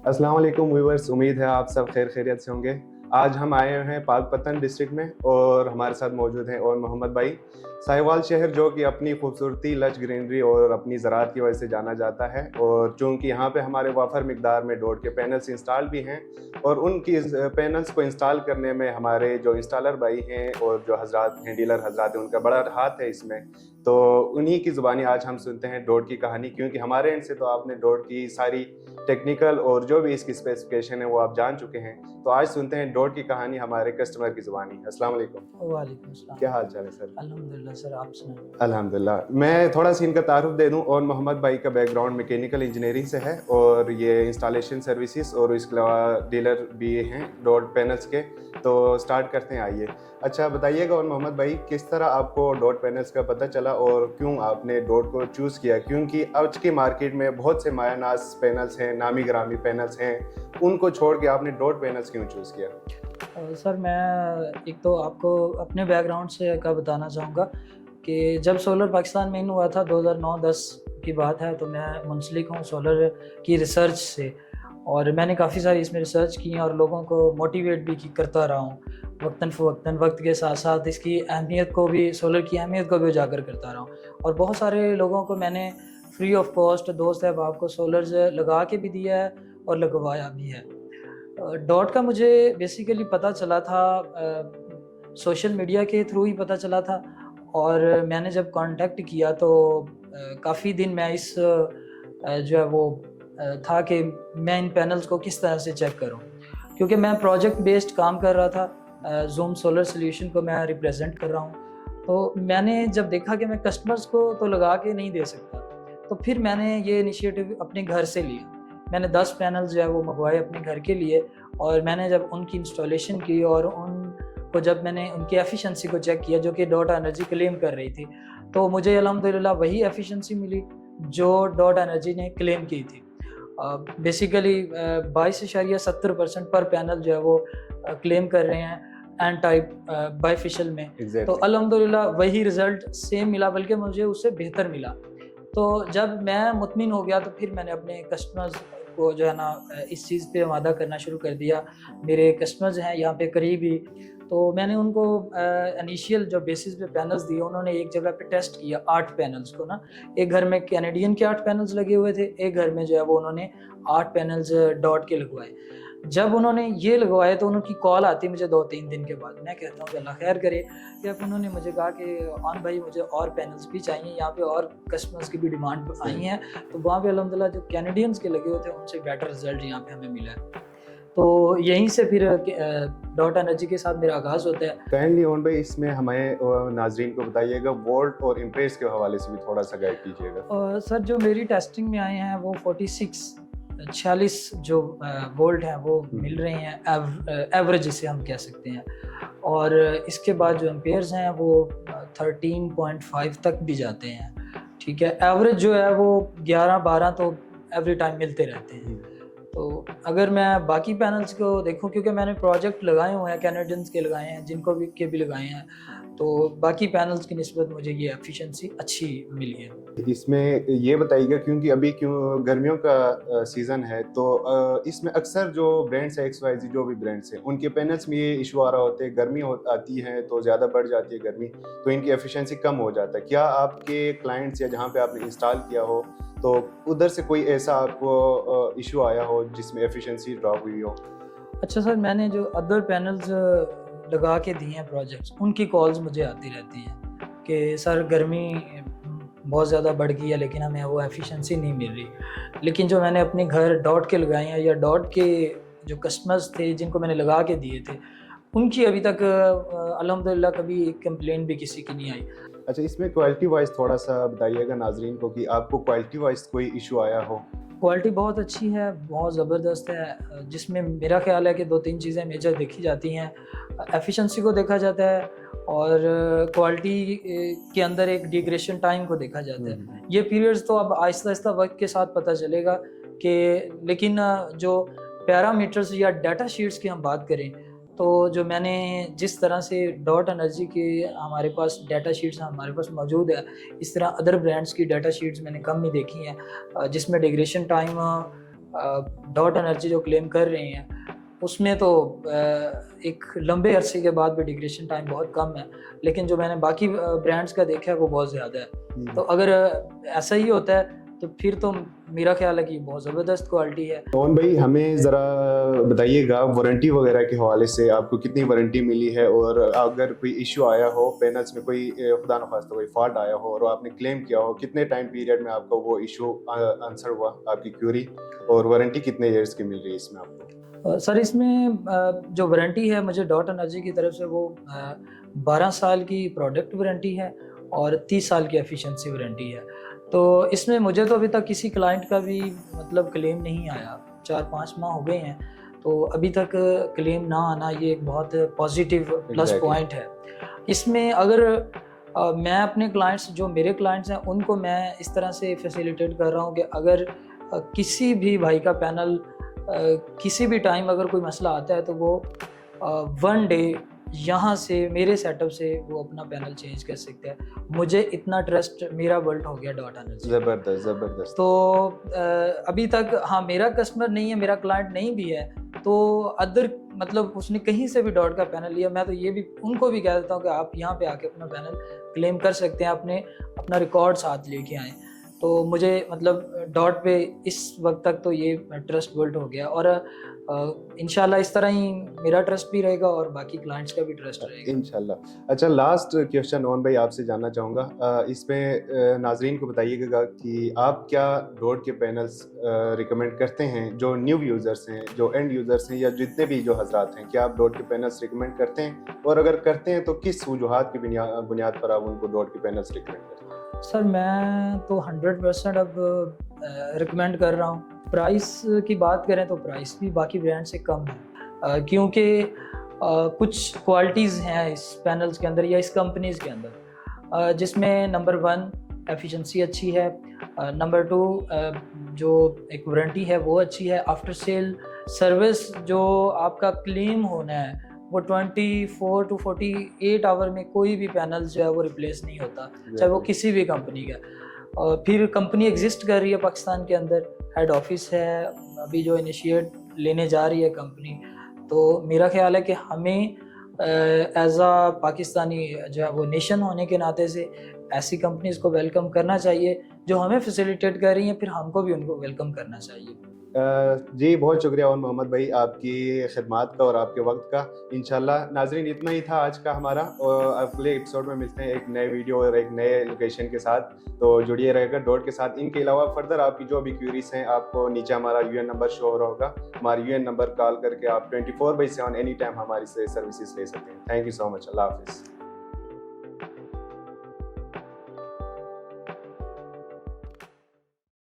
अस्सलाम वालेकुम व्यूअर्स, उम्मीद है आप सब खैरियत से होंगे। आज हम आए हैं पाकपतन डिस्ट्रिक्ट में और हमारे साथ मौजूद हैं और मोहम्मद भाई। साहिवाल शहर जो कि अपनी खूबसूरती, लश ग्रीनरी और अपनी ज़राअत की वजह से जाना जाता है, और चूँकि यहाँ पे हमारे वाफर मिकदार में डॉट के पैनल्स इंस्टॉल भी हैं, और उनकी पैनल्स को इंस्टॉल करने में हमारे जो इंस्टॉलर भाई हैं और जो हजरात हैं, डीलर हजरात हैं, उनका बड़ा हाथ है इसमें। तो उन्हीं की ज़ुबानी आज हम सुनते हैं डॉट की कहानी, क्योंकि हमारे एंड से तो आपने डॉट की सारी टेक्निकल और जो भी इसकी स्पेसिफिकेशन है वो आप जान चुके हैं। तो आज सुनते हैं डॉट की कहानी हमारे कस्टमर की ज़ुबानी। अस्सलाम वालेकुम। वालेकुम अस्सलाम। क्या हाल चाल है सर? अल्हम्दुलिल्लाह सर, आप सुनाइए। अल्हम्दुलिल्लाह। मैं थोड़ा सा इनका तारुफ दे दूं, और मोहम्मद भाई का बैकग्राउंड मैकेनिकल इंजीनियरिंग से है और ये इंस्टॉलेशन सर्विसेज और इसके अलावा डीलर भी हैं डॉट पैनल्स के। तो स्टार्ट करते हैं, आइए। अच्छा बताइएगा और मोहम्मद भाई, किस तरह आपको डॉट पैनल्स का पता चला और क्यों आपने डॉट को चूज़ किया? क्योंकि आज की मार्केट में बहुत से मायानाज पैनल्स हैं, नामी गिरामी पैनल्स हैं, उनको छोड़ के आपने डॉट पैनल्स क्यों चूज़ किया? सर, मैं एक तो आपको अपने बैकग्राउंड से का बताना चाहूँगा कि जब सोलर पाकिस्तान में इन हुआ था 2009-10 की बात है, तो मैं मुंसलिक हूँ सोलर की रिसर्च से, और मैंने काफ़ी सारी इसमें रिसर्च की है और लोगों को मोटिवेट भी करता रहा हूँ वक्तन फ़वक्तन। वक्त के साथ साथ इसकी अहमियत को भी, सोलर की अहमियत को भी उजागर करता रहा हूँ, और बहुत सारे लोगों को मैंने फ्री ऑफ कॉस्ट, दोस्त अहबाब को सोलर लगा के भी दिया है और लगवाया भी है। डॉट का मुझे बेसिकली पता चला था, सोशल मीडिया के थ्रू ही पता चला था, और मैंने जब कांटेक्ट किया तो काफ़ी दिन मैं इस जो है वो था कि मैं इन पैनल्स को किस तरह से चेक करूं, क्योंकि मैं प्रोजेक्ट बेस्ड काम कर रहा था। जूम सोलर सोल्यूशन को मैं रिप्रेजेंट कर रहा हूं, तो मैंने जब देखा कि मैं कस्टमर्स को तो लगा के नहीं दे सकता, तो फिर मैंने ये इनिशिएटिव अपने घर से लिया। मैंने 10 पैनल्स जो है वो मंगवाए अपने घर के लिए, और मैंने जब उनकी इंस्टॉलेशन की और उनको जब मैंने उनकी एफिशिएंसी को चेक किया जो कि डॉट एनर्जी क्लेम कर रही थी, तो मुझे अल्हम्दुलिल्लाह वही एफिशिएंसी मिली जो डॉट एनर्जी ने क्लेम की थी। बेसिकली 22.70% पर पैनल जो है वो क्लेम कर रहे हैं एन टाइप बाइफिशियल में। तो अल्हम्दुलिल्लाह वही रिज़ल्ट सेम मिला, बल्कि मुझे उससे बेहतर मिला। तो जब मैं मुतमिन हो गया, तो फिर मैंने अपने कस्टमर्स को जो है ना इस चीज़ पे वादा करना शुरू कर दिया। मेरे कस्टमर्स हैं यहाँ पे करीब ही, तो मैंने उनको इनिशियल जो बेसिस पे पैनल्स दिए, उन्होंने एक जगह पे टेस्ट किया 8 पैनल्स को ना। एक घर में कैनेडियन के 8 पैनल्स लगे हुए थे, एक घर में जो है वो उन्होंने 8 पैनल्स डॉट के लगवाए। जब उन्होंने ये लगवाए तो उनकी कॉल आती मुझे 2-3 दिन के बाद। मैं कहता हूँ कि अल्लाह खैर करे। या फिर उन्होंने मुझे कहा कि आन भाई मुझे और पैनल्स भी चाहिए, यहाँ पे और कस्टमर्स की भी डिमांड आई हैं। तो वहाँ पे अल्हम्दुलिल्लाह जो कैनेडियंस के लगे हुए थे उनसे बेटर रिजल्ट यहाँ पे हमें मिला है। तो यहीं से फिर डॉट एनर्जी के साथ मेरा आगाज़ होता है। काइंडली ओन भाई, इसमें हमें नाजरीन को बताइएगा वोल्ट और इम्प्रेस के हवाले से भी थोड़ा सा गाइड कीजिएगा। सर, जो मेरी टेस्टिंग में आए हैं वो 46 जो वोल्ट हैं वो मिल रहे हैं, एवरेज जिसे हम कह सकते हैं, और इसके बाद जो एम्पेयर्स हैं वो 13.5 तक भी जाते हैं। ठीक है, एवरेज जो है वो 11-12 तो एवरी टाइम मिलते रहते हैं। तो अगर मैं बाकी पैनल्स को देखूं, क्योंकि मैंने प्रोजेक्ट लगाए हुए हैं, कैनेडियंस के लगाए हैं, जिनको भी लगाए हैं, तो बाकी पैनल्स की निस्बत मुझे ये एफिशिएंसी अच्छी मिली है। इसमें ये बताइएगा, क्योंकि अभी क्यों गर्मियों का सीज़न है, तो इसमें अक्सर जो ब्रांड्स है XYZ, जो भी ब्रांड्स हैं, उनके पैनल्स में ये इशू आ रहा होता है, गर्मी आती है तो ज़्यादा बढ़ जाती है गर्मी, तो इनकी एफिशिएंसी कम हो जाता है। क्या आपके क्लाइंट्स या जहाँ पे आपने इंस्टॉल किया हो, तो उधर से कोई ऐसा आपको इशू आया हो जिसमें एफिशिएंसी ड्रॉप हुई हो? अच्छा सर, मैंने जो अदर पैनल्स लगा के दिए हैं प्रोजेक्ट्स, उनकी कॉल्स मुझे आती रहती हैं कि सर गर्मी बहुत ज़्यादा बढ़ गई है लेकिन हमें वो एफिशिएंसी नहीं मिल रही। लेकिन जो मैंने अपने घर डॉट के लगाए हैं, या डॉट के जो कस्टमर्स थे जिनको मैंने लगा के दिए थे, उनकी अभी तक अल्हम्दुलिल्लाह कभी एक कंप्लेंट भी किसी की नहीं आई। अच्छा, इसमें क्वालिटी वाइज थोड़ा सा बताइएगा नाजरीन को कि आपको क्वालिटी वाइज कोई इशू आया हो? क्वालिटी बहुत अच्छी है, बहुत ज़बरदस्त है, जिसमें मेरा ख्याल है कि 2-3 चीज़ें मेजर देखी जाती हैं। एफिशिएंसी को देखा जाता है, और क्वालिटी के अंदर एक डिग्रेडेशन टाइम को देखा जाता है। ये पीरियड्स तो अब आहिस्ता-आहिस्ता वक्त के साथ पता चलेगा कि, लेकिन जो पैरामीटर्स या डाटा शीट्स की हम बात करें, तो जो मैंने जिस तरह से डॉट एनर्जी के हमारे पास डाटा शीट्स हमारे पास मौजूद है, इस तरह अदर ब्रांड्स की डाटा शीट्स मैंने कम ही देखी हैं, जिसमें डिग्रेडेशन टाइम डॉट एनर्जी जो क्लेम कर रहे हैं उसमें तो एक लंबे अरसे के बाद भी डिग्रेशन टाइम बहुत कम है, लेकिन जो मैंने बाकी ब्रांड्स का देखा है वो बहुत ज़्यादा है। तो अगर ऐसा ही होता है तो फिर तो मेरा ख्याल है कि बहुत ज़बरदस्त क्वालिटी है। ओन भाई हमें ज़रा बताइएगा वारंटी वगैरह के हवाले से आपको कितनी वारंटी मिली है, और अगर कोई इशू आया हो पैनल्स में, कोई खुदा न खास्ता कोई फॉल्ट आया हो और आपने क्लेम किया हो, कितने टाइम पीरियड में आपका वो इशू आंसर हुआ आपकी क्यूरी, और वारंटी कितने ईयर्स की मिल रही है इसमें आपको? सर इसमें जो वारंटी है मुझे डॉट एनर्जी की तरफ से वो 12 साल की प्रोडक्ट वारंटी है और 30 साल की एफिशिएंसी वारंटी है। तो इसमें मुझे तो अभी तक किसी क्लाइंट का भी मतलब क्लेम नहीं आया, 4-5 माह हो गए हैं, तो अभी तक क्लेम ना आना ये एक बहुत पॉजिटिव प्लस पॉइंट है। इसमें अगर मैं अपने क्लाइंट्स, जो मेरे क्लाइंट्स हैं, उनको मैं इस तरह से फैसिलिटेट कर रहा हूँ कि अगर किसी भी भाई का पैनल किसी भी टाइम अगर कोई मसला आता है तो वो 1 डे यहाँ से मेरे सेटअप से वो अपना पैनल चेंज कर सकते हैं। मुझे इतना ट्रस्ट मेरा बिल्ट हो गया डॉट एनर्जी। ज़बरदस्त ज़बरदस्त। तो अभी तक हाँ मेरा कस्टमर नहीं है, मेरा क्लाइंट नहीं भी है, तो अदर मतलब उसने कहीं से भी डॉट का पैनल लिया, मैं तो ये भी उनको भी कह देता हूँ कि आप यहाँ पे आके अपना पैनल क्लेम कर सकते हैं, अपना रिकॉर्ड साथ लेके आएँ। तो मुझे मतलब डॉट पे इस वक्त तक तो ये ट्रस्ट बिल्ड हो गया, और इंशाल्लाह इस तरह ही मेरा ट्रस्ट भी रहेगा और बाकी क्लाइंट्स का भी ट्रस्ट रहेगा इंशाल्लाह। अच्छा, लास्ट क्वेश्चन ओन भाई आपसे जानना चाहूँगा, इसमें नाजरीन को बताइएगा कि आप क्या डॉट के पैनल्स रिकमेंड करते हैं जो न्यू यूज़र्स हैं, जो एंड यूज़र्स हैं, या जितने भी जो हजरात हैं, क्या आप डॉट के पैनल्स रिकमेंड करते हैं, और अगर करते हैं तो किस वजूहात की बुनियाद पर आप उनको डॉट के पैनल्स रिकमेंड करते हैं? सर मैं तो 100% अब रिकमेंड कर रहा हूँ। प्राइस की बात करें तो प्राइस भी बाकी ब्रांड से कम है, क्योंकि कुछ क्वालिटीज़ हैं इस पैनल्स के अंदर या इस कंपनीज़ के अंदर, जिसमें नंबर 1 एफिशिएंसी अच्छी है, नंबर 2 जो एक वारंटी है वो अच्छी है, आफ्टर सेल सर्विस जो आपका क्लेम होना है वो 24 to 48 आवर में कोई भी पैनल जो है वो रिप्लेस नहीं होता, चाहे वो किसी भी कंपनी का। और फिर कंपनी एग्जिस्ट कर रही है पाकिस्तान के अंदर, हेड ऑफिस है, अभी जो इनिशिएट लेने जा रही है कंपनी। तो मेरा ख्याल है कि हमें एज आ पाकिस्तानी जो है वो नेशन होने के नाते से ऐसी कंपनीज को वेलकम करना चाहिए जो हमें फैसिलिटेट कर रही हैं, फिर हमको भी उनको वेलकम करना चाहिए। जी बहुत शुक्रिया ओन मोहम्मद भाई आपकी खिदमत का और आपके वक्त का। इंशाल्लाह नाजरीन इतना ही था आज का हमारा, और अगले एपिसोड में मिलते हैं एक नए वीडियो और एक नए लोकेशन के साथ। तो जुड़िए रहेगा डॉट के साथ। इनके अलावा फर्दर आपकी जो भी क्यूरीज हैं आपको नीचे हमारा यूएन नंबर शो हो रहा होगा, हमारे यूएन नंबर कॉल करके आप 24/7 एनी टाइम हमारी से सर्विसेज ले सकते हैं। Thank you so much. अल्लाह हाफिज़।